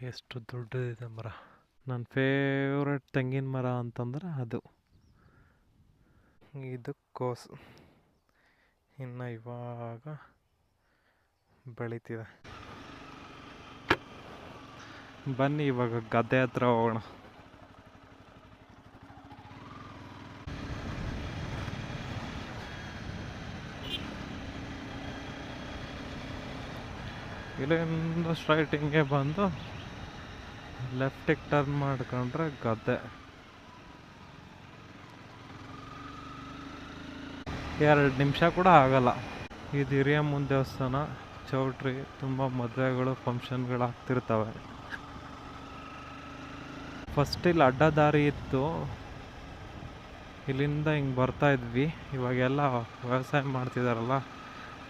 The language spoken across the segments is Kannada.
ಎಷ್ಟು ದೊಡ್ಡದಿದೆ ಮರ. ನನ್ನ ಫೇವ್ರೆಟ್ ತೆಂಗಿನ ಮರ ಅಂತಂದ್ರೆ ಅದು. ಇದು ಕೋಸು ಇನ್ನು ಇವಾಗ ಬೆಳೀತಿದೆ. ಬನ್ನಿ ಇವಾಗ ಗದ್ದೆ ಹತ್ರ ಹೋಗೋಣ. ಇಲ್ಲಿಂದ ಸ್ಟ್ರೈಟಿಂಗ್ಗೆ ಬಂದು ಲೆಫ್ಟಿಗೆ ಟರ್ನ್ ಮಾಡ್ಕೊಂಡ್ರೆ ಗದ್ದೆ. 2 ನಿಮಿಷ ಕೂಡ ಆಗಲ್ಲ. ಇದು ಹಿರಿಯಮ್ಮನ ದೇವಸ್ಥಾನ, ಚೌಟ್ರಿ. ತುಂಬ ಮದುವೆಗಳು ಫಂಕ್ಷನ್ಗಳು ಆಗ್ತಿರ್ತವೆ. ಫಸ್ಟ್ ಇಲ್ಲಿ ಅಡ್ಡ ದಾರಿ ಇತ್ತು, ಇಲ್ಲಿಂದ ಹಿಂಗೆ ಬರ್ತಾ ಇದ್ವಿ. ಇವಾಗೆಲ್ಲ ವ್ಯವಸಾಯ ಮಾಡ್ತಿದಾರಲ್ಲ,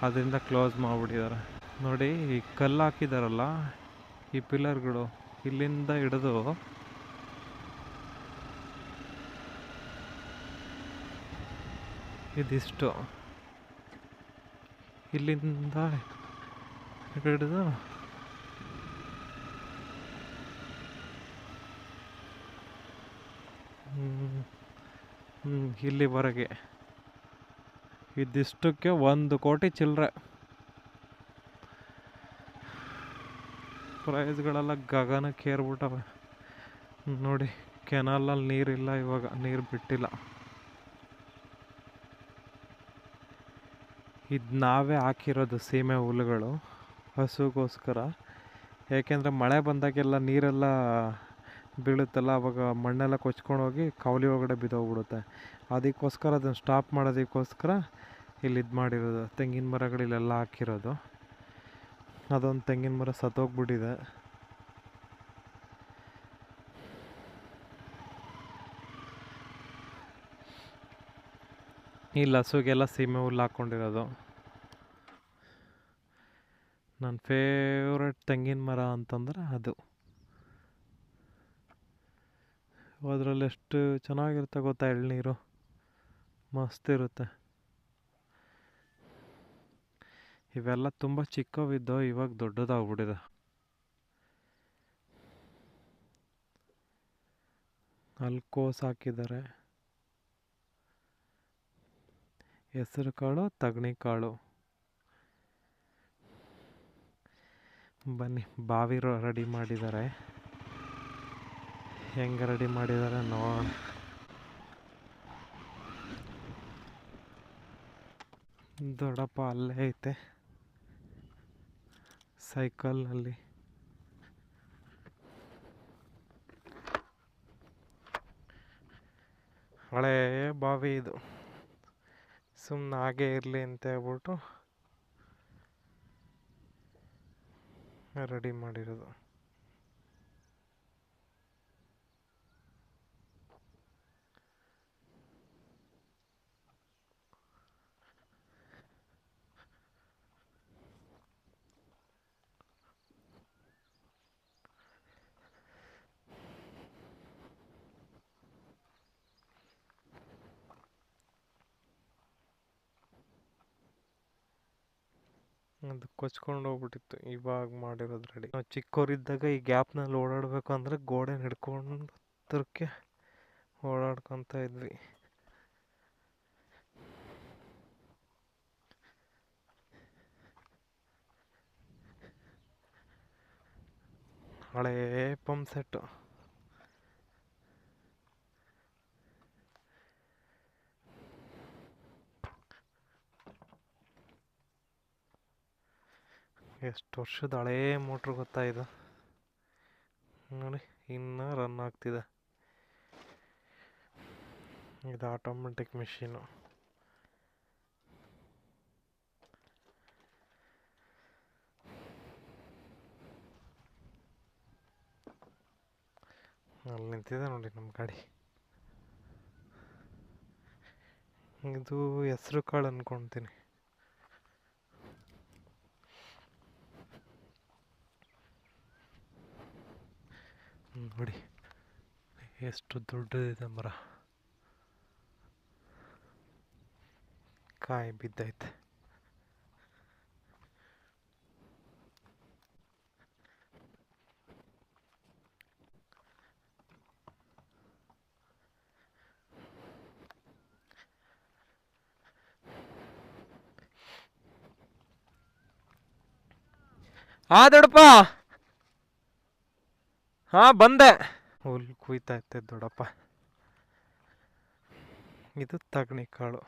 ಅದರಿಂದ ಕ್ಲೋಸ್ ಮಾಡಿಬಿಟ್ಟಿದ್ದಾರೆ. ನೋಡಿ ಈ ಕಲ್ಲು ಹಾಕಿದಾರಲ್ಲ, ಈ ಪಿಲ್ಲರ್ಗಳು ಇಲ್ಲಿಂದ ಹಿಡಿದು ಇದಿಷ್ಟು ಇಲ್ಲಿಂದ ಹಿಡಿದು ಇಲ್ಲಿವರೆಗೆ ಇದಿಷ್ಟಕ್ಕೆ 1 ಕೋಟಿ ಚಿಲ್ಲರೆ. ಪ್ರೈಸ್ಗಳೆಲ್ಲ ಗಗನಕ್ಕೆ ಏರ್ಬಿಟ್ಟವೆ. ನೋಡಿ, ಕೆನಾಲಲ್ಲಿ ನೀರಿಲ್ಲ, ಇವಾಗ ನೀರು ಬಿಟ್ಟಿಲ್ಲ. ಇದು ನಾವೇ ಹಾಕಿರೋದು ಸೀಮೆ ಹುಲ್ಲುಗಳು ಹಸುಗೋಸ್ಕರ. ಏಕೆಂದರೆ ಮಳೆ ಬಂದಾಗೆಲ್ಲ ನೀರೆಲ್ಲ ಬೀಳುತ್ತಲ್ಲ, ಅವಾಗ ಮಣ್ಣೆಲ್ಲ ಕೊಚ್ಕೊಂಡು ಹೋಗಿ ಕವಲಿ ಒಳಗಡೆ ಬಿದ್ದೋಗ್ಬಿಡುತ್ತೆ. ಅದಕ್ಕೋಸ್ಕರ ಅದನ್ನು ಸ್ಟಾಪ್ ಮಾಡೋದಕ್ಕೋಸ್ಕರ ಇಲ್ಲಿ ಇದು ಮಾಡಿರೋದು. ತೆಂಗಿನ ಮರಗಳಿಲ್ಲೆಲ್ಲ ಹಾಕಿರೋದು. ಅದೊಂದು ತೆಂಗಿನ ಮರ ಸತ್ತೋಗ್ಬಿಟ್ಟಿದೆ. ಇಲ್ಲಿ ಹಸುಗೆಲ್ಲ ಸೀಮೆ ಹುಲ್ಲು ಹಾಕ್ಕೊಂಡಿರೋದು. ನನ್ನ ಫೇವ್ರೆಟ್ ತೆಂಗಿನ ಮರ ಅಂತಂದ್ರೆ ಅದು. ಅದರಲ್ಲಿ ಎಷ್ಟು ಚೆನ್ನಾಗಿರುತ್ತೆ ಗೊತ್ತಾ, ಎಳ್ನೀರು ಮಸ್ತ್ ಇರುತ್ತೆ. ಇವೆಲ್ಲ ತುಂಬ ಚಿಕ್ಕವಿದ್ದು ಇವಾಗ ದೊಡ್ಡದಾಗ್ಬಿಟ್ಟಿದೆ. ಅಲ್ಲಿ ಕೋಸು ಹಾಕಿದ್ದಾರೆ, ಹೆಸರು ಕಾಳು, ತಗಣಿ ಕಾಳು. ಬನ್ನಿ, ಬಾವಿ ರೆಡಿ ಮಾಡಿದ್ದಾರೆ. ಹೆಂಗೆ ರೆಡಿ ಮಾಡಿದ್ದಾರೆ ನೋಡೋಣ. ದೊಡ್ಡಪ್ಪ ಅಲ್ಲೇ ಐತೆ ಸೈಕಲ್ನಲ್ಲಿ. ಹಳೇ ಬಾವಿ ಇದು, ಸುಮ್ಮನೆ ಹಾಗೆ ಇರಲಿ ಅಂತ ಹೇಳ್ಬಿಟ್ಟು ರೆಡಿ ಮಾಡಿರೋದು. ಅದು ಕೊಚ್ಕೊಂಡು ಹೋಗ್ಬಿಟ್ಟಿತ್ತು, ಇವಾಗ ಮಾಡಿರೋದು ರೆಡಿ. ನಾವು ಚಿಕ್ಕವರಿದ್ದಾಗ ಈ ಗ್ಯಾಪ್ನಲ್ಲಿ ಓಡಾಡಬೇಕು ಅಂದರೆ ಗೋಡೆ ಹಿಡ್ಕೊಂಡು ಹತ್ರಕ್ಕೆ ಓಡಾಡ್ಕೊತ ಇದ್ವಿ. ಹಳೇ ಪಂಪ್ ಸೆಟ್ಟು. ಎಷ್ಟು ವರ್ಷದ ಹಳೇ ಮೋಟ್ರ್ ಗೊತ್ತಾ ಇದು. ನೋಡಿ, ಇನ್ನೂ ರನ್ ಆಗ್ತಿದೆ. ಇದು ಆಟೋಮೆಟಿಕ್ ಮಿಷಿನು. ಅಲ್ಲಿ ನಿಂತಿದೆ ನೋಡಿ ನಮ್ಮ ಗಾಡಿ. ಇದು ಹೆಸರು ಕಾಳು ಅನ್ಕೊತೀನಿ. ನೋಡಿ ಎಷ್ಟು ದೊಡ್ಡದಿದೆ ಮರ. ಕಾಯಿ ಬಿದ್ದೈತೆ. ದೊಡ್ಡಪ್ಪ. ಹಾ ಬಂದೆ. ಹುಲ್ ಕುಯ್ತಾ ಇತ್ತೆ ದೊಡ್ಡಪ್ಪ. ಇದು ತಗಣಿ ಕಾಳು.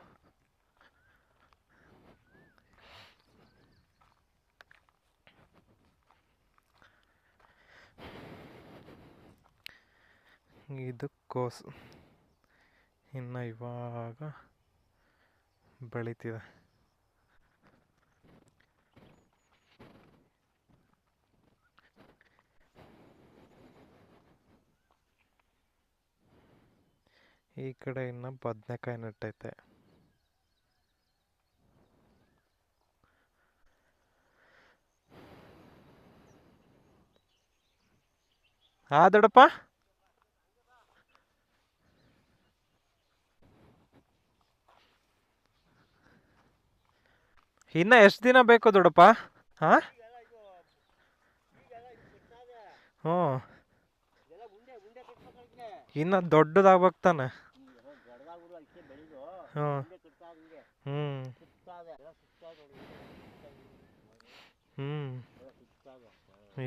ಇದು ಕೋಸು ಇನ್ನು ಇವಾಗ ಬೆಳೀತಿದೆ. ಈ ಕಡೆ ಇನ್ನು ಬದನೆಕಾಯಿ ನೆಟ್ಟೈತೆ. ದೊಡ್ಡಪ್ಪ. ಇನ್ನ ಎಷ್ಟು ದಿನ ಬೇಕು ದೊಡ್ಡಪ್ಪ? ಹಾ ಹ್ಞೂ ಇನ್ನು ದೊಡ್ಡದಾಗ್ಬೇಕು ತಾನೆ. ಹ್ಞೂ ಹ್ಞೂ ಹ್ಞೂ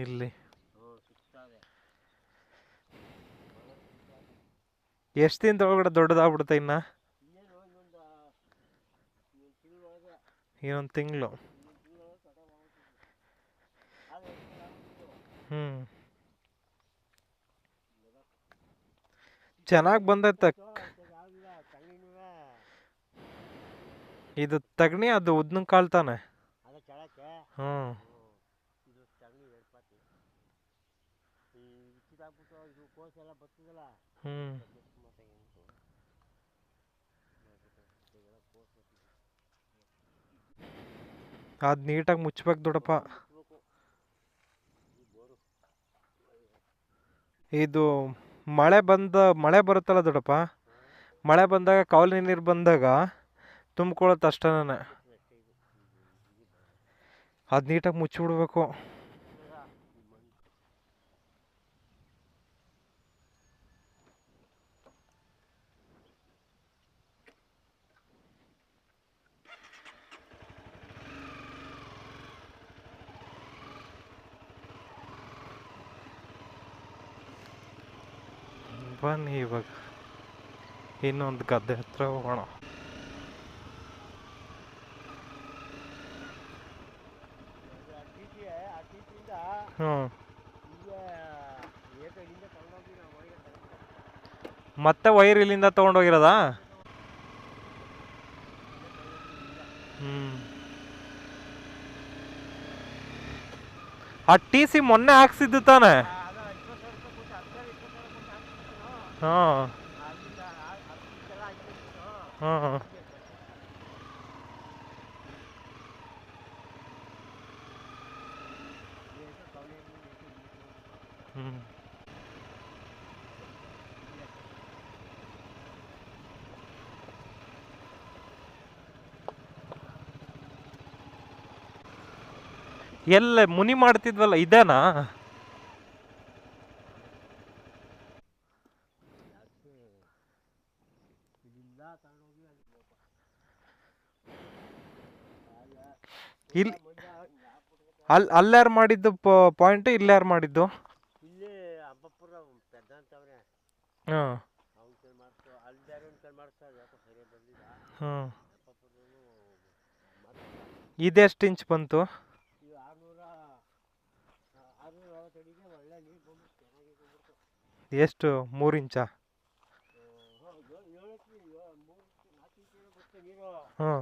ಇಲ್ಲಿ ಎಷ್ಟು ದಿನದೊಳಗಡೆ ದೊಡ್ಡದಾಗ್ಬಿಡುತ್ತೆ? ಇನ್ನೊಂದು ತಿಂಗಳು. ಹ್ಞೂ ಚೆನ್ನಾಗಿ ಬಂದೈತೆ. ಇದು ತಗಣಿ, ಅದು ಉದ್ದಿನ ಕಾಳು ತಾನೆ. ಹ್ಞೂ ಹ್ಞೂ ಅದು ನೀಟಾಗಿ ಮುಚ್ಬೇಕು ದೊಡ್ಡಪ್ಪ. ಇದು ಮಳೆ ಬರುತ್ತಲ್ಲ ದೊಡ್ಡಪ್ಪ, ಮಳೆ ಬಂದಾಗ ಕಾವಲಿ ನೀರು ಬಂದಾಗ ತುಂಬ್ಕೊಳ್ಳುತ್ತೆ ಅಷ್ಟೇನೆ. ಅದು ನೀಟಾಗಿ ಮುಚ್ಚಿಬಿಡ್ಬೇಕು. ಬನ್ನಿ ಇವಾಗ ಇನ್ನೊಂದು ಗದ್ದೆ ಹತ್ರ ಹೋಗೋಣ. ಹ್ಞೂ ಮತ್ತೆ ವೈರ್ ಇಲ್ಲಿಂದ ತೊಗೊಂಡೋಗಿರೋದಾ? ಹ್ಞೂ ಆ ಟಿ ಸಿ ಮೊನ್ನೆ ಹಾಕ್ಸಿದ್ದು ತಾನೆ? ಹಾಂ ಹಾಂ ಹ್ಞೂ ಎಲ್ಲ ಮುನಿ ಮಾಡ್ತಿದ್ವಲ್ಲ ಇದೇನಾ? ಇಲ್ಲಿ ಅಲ್ಲಾರು ಮಾಡಿದ್ದು ಪಾಯಿಂಟ್, ಇಲ್ಲಾರು ಮಾಡಿದ್ದು? ಹಾಂ ಹಾಂ ಇದೆಷ್ಟು ಇಂಚ್ ಬಂತು? ಎಷ್ಟು, 3 ಇಂಚಾ? ಹಾಂ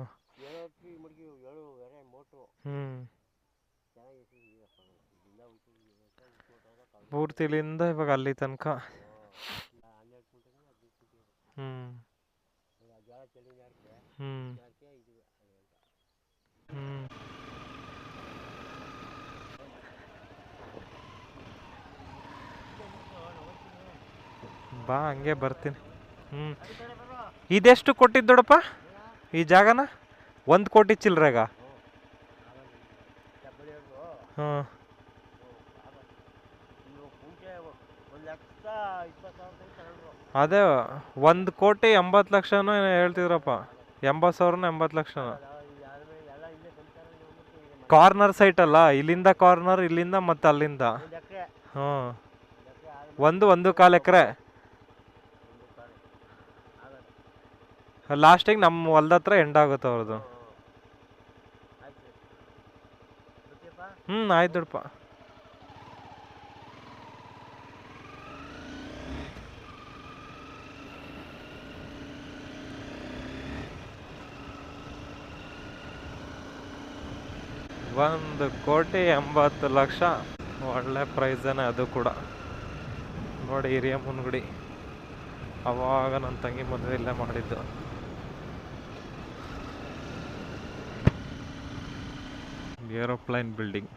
ಹ್ಞೂ ಪೂರ್ತಿಲಿಂದ ಇವಾಗ ಅಲ್ಲಿ ತನಕ. ಹ್ಞೂ ಹ್ಞೂ ಹ್ಞೂ ಬಾ ಹಂಗೆ ಬರ್ತೀನಿ. ಹ್ಞೂ ಇದೆಷ್ಟು ಕೊಟ್ಟಿದ್ದು ದೊಡ್ಡಪ್ಪ ಈ ಜಾಗನ? 1 ಕೋಟಿ ಚಿಲ್ಲರೆಗ? ಹಾಂ ಅದೇ 1,80,00,000 ಹೇಳ್ತಿದ್ರಪ್ಪ. 80,000 80 ಲಕ್ಷನ ಕಾರ್ನರ್ ಸೈಟ್ ಅಲ್ಲ, ಇಲ್ಲಿಂದ ಕಾರ್ನರ್, ಇಲ್ಲಿಂದ ಮತ್ತೆ ಅಲ್ಲಿಂದ. ಹ್ಞೂ, ಒಂದು ಕಾಲು ಎಕರೆ ಲಾಸ್ಟಿಗೆ ನಮ್ಮ ಹೊಲ್ದ ಹತ್ರ ಎಂಡ್ ಆಗುತ್ತೆ ಅವ್ರದ್ದು. ಆಯ್ತು ದೊಡ್ಡಪ್ಪ. $1,80,00,000 ಒಳ್ಳೆ ಪ್ರೈಸನೇ ಅದು ಕೂಡ. ನೋಡಿ ಹಿರಿಯ ಮುನ್ಗುಡಿ, ಅವಾಗ ನನ್ನ ತಂಗಿ ಮದುವೆ ಇಲ್ಲೇ ಮಾಡಿದ್ದು. Aeroplane building.